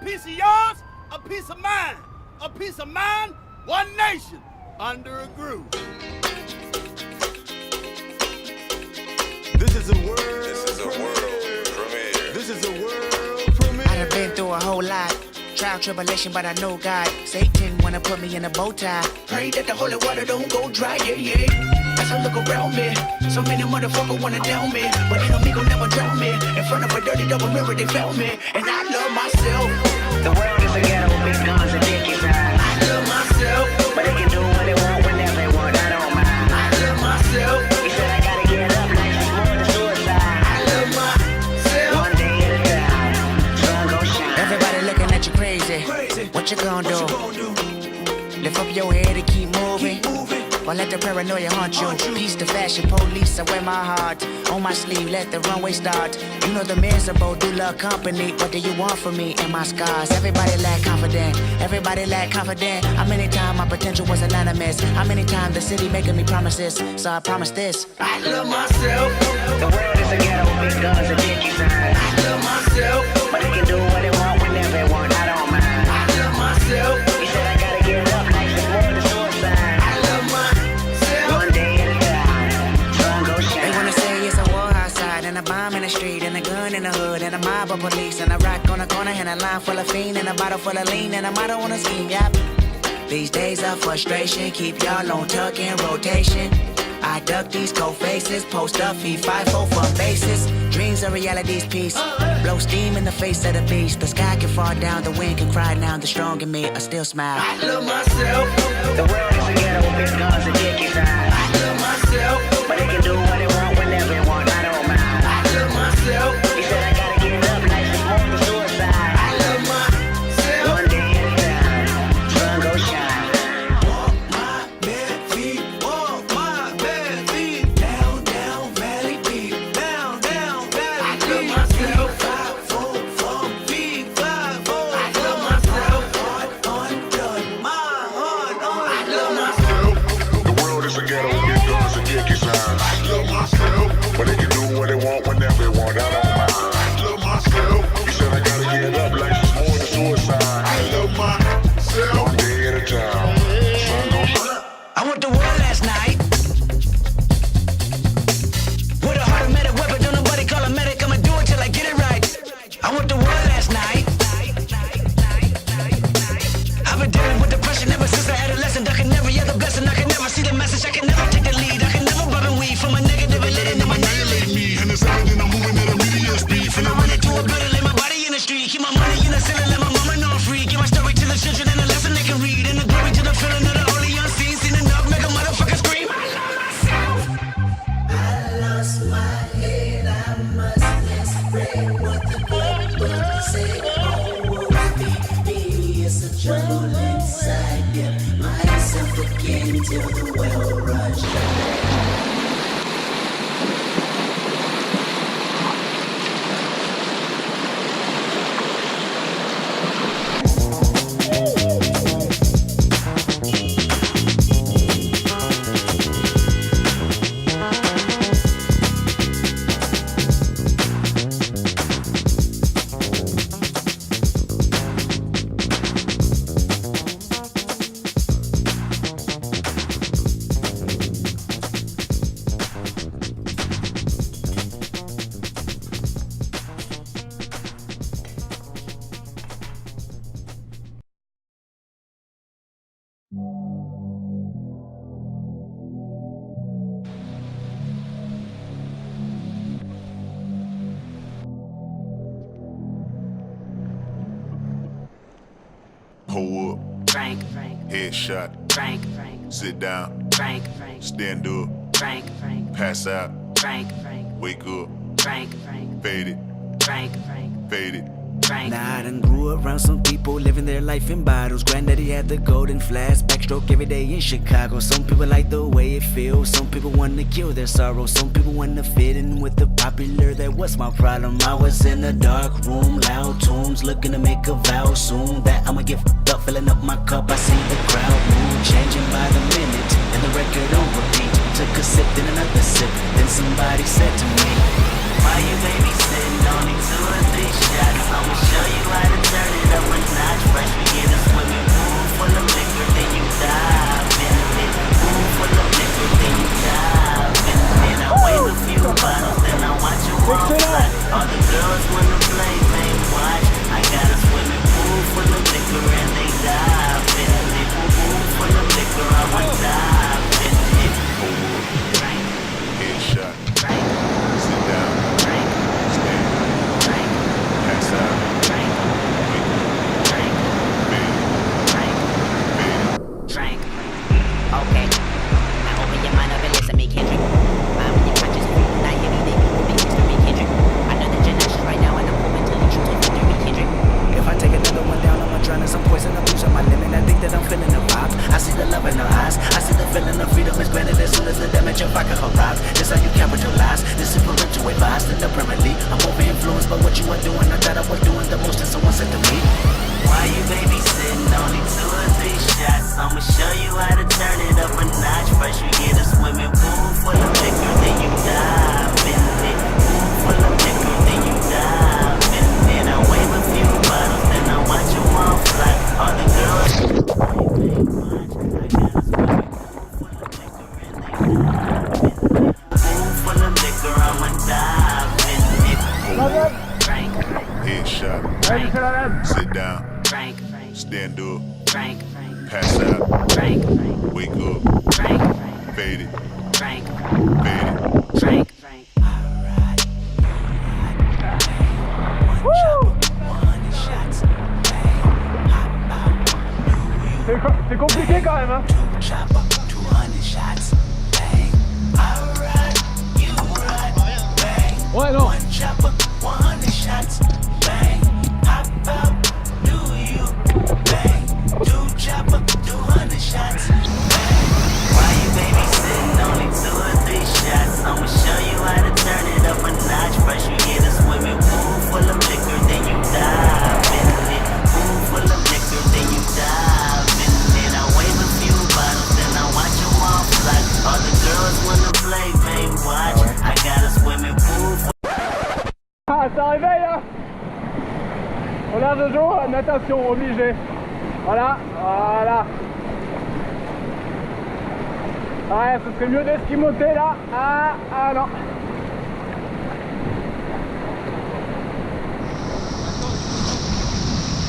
piece of yours, a piece of mine. A piece of mine, one nation, under a groove. This is a world. premiere. This is a world premiere. I done been through a whole lot. Trial, tribulation, but I know God. Satan wanna put me in a bow tie. Pray that the holy water don't go dry, yeah. As I look around me, so many motherfuckers wanna down me, but they know me gon' never drown me. In front of a dirty double mirror, they found me, and I love myself. The world is a ghetto with big guns and dickies. I love myself, But they can do what they want whenever they want. I don't mind. I love myself, He said I gotta get up, life is more than suicide. I love myself. One day at a time, sun gon' shine. Everybody looking at you crazy. What you gonna do? Lift up your head and keep moving. Or let the paranoia haunt you. Peace to fashion police, I wear my heart on my sleeve, let the runway start. You know the miserable do love company. What do you want from me and my scars? Everybody lack confident, everybody lack confident. How many times my potential was anonymous? How many times the city making me promises? So I promise this, I love myself. The world is a ghetto with big guns and dickies. I love myself, But they can do what they want whenever they want. I don't mind. I love myself, He said I gotta get up, life is more than suicide. I love myself. One day at a time, sun gon' They shine. wanna say it's a war outside, and a bomb in the street, and a gun in the hood, and a mob of police, and a rock on the corner, and a line full of fiend, and a bottle full of lean, and a motto on a scheme, yep. These days of frustration keep y'all on tuck in rotation. I duck these cold faces, post up, feed 5-4 for bases. Dreams are reality's piece. Blow steam in the face of the beast. The sky can fall down, the wind can cry now. The strong in me, I still smile. I love myself. The world is a ghetto with big guns and dickies. I love myself. But they can do what they want whenever they want. I don't mind. I love myself. He said I gotta get up, life is more than suicide. I love myself. One day at a time, sun gon' shine. Walk my bare feet, walk my bare feet. Down, down, valley deep. Down, down, valley I deep. love myself. 5-4 from big 5-4. I love myself. Heart undone, my heart I undone. love myself. The world is a ghetto with big guns and dickies. I love myself. But they can do what they want whenever they want. I don't mind. I love myself. He said I gotta get up, life is more than suicide. I love myself. One day at a time, sun gon' shine. I went to war last night with a automatic weapon. Don't nobody call a medic. I'ma do it till I get it right. I went to war last night. I've been dealing with depression ever since I adolescent. I can never hear the blessing. I can never see the message. I can never take the lead. I can never rub and weed from a negative and letting them annihilate me. And it's evident I'm moving at a medium speed. And I run into a building, lay my body in the street. Keep my money in the ceiling, let my mama know I'm free. Give my story to the children and a lesson they can read. And the glory to the feeling of the holy unseen. Seen enough, make a motherfucker scream. I love myself. I lost my head, I must explain what the Bible said. Oh, me, it's a trouble inside. Get myself again till the well runs dry. Pull up, Frank, headshot, Frank, sit down, Frank, stand up, Frank, pass out, Frank, wake up, Frank, fade it, Frank, fade it. Frank. Nah, I done grew around some people living their life in bottles. Granddaddy had the golden flash, backstroke every day in Chicago. Some people like the way it feels, some people wanna kill their sorrow. Some people wanna fit in with the popular, that was my problem. I was in a dark room, loud tunes, looking to make a vow soon that I'ma get fucked up, filling up my cup. I see the crowd mood changing by the minute, and the record on repeat. Took a sip, then another sip, then somebody said to me, why you babysitting? Only 2 or 3 shots. I'ma show you how to turn it up when drowning some poison. I'm losing my limit. I think that I'm feeling the vibe. I see the love in her eyes. I see the feeling of freedom is granted as soon as the damage of vodka arrives. This how you capitalize. This is parental advice. And apparently, I'm over influenced by what you are doing. I thought I was doing the most, and someone said to me, why you babysitting? Only 2 or 3 shots. I'ma show you how to turn it up a notch. First you get a swimming pool full of liquor, then you dive in it. Pool full of liquor, then you dive in it. I wave a few bottles, then I watch you all fly. All the girls. Pool full of liquor, I'ma dive in it. Drink, Headshot. drink, Sit down. drink, Stand up. drink, Pass out. drink, Wake up. drink, Fade it. drink, Fade it. drink. C'est compliqué quand même, hein. Ouais, non. Why you babysitting? Only 2 or 3 shots. I'ma show you how to turn it up a notch. First you get a swimming pool full of liquor, then you dive in it. Pool full of liquor, then you dive in it. I wave a few bottles, then I watch them all fly. All the girls wanna play, babe, watch. I got a swimming pool full. Ah, ça réveille, hein. On a Jojo, natation, obligé. Voilà, voilà. Ouais, ce serait mieux d'esquimoter là. Ah non.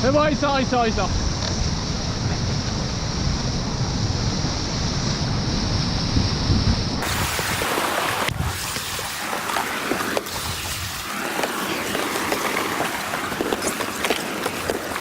C'est bon, il sort.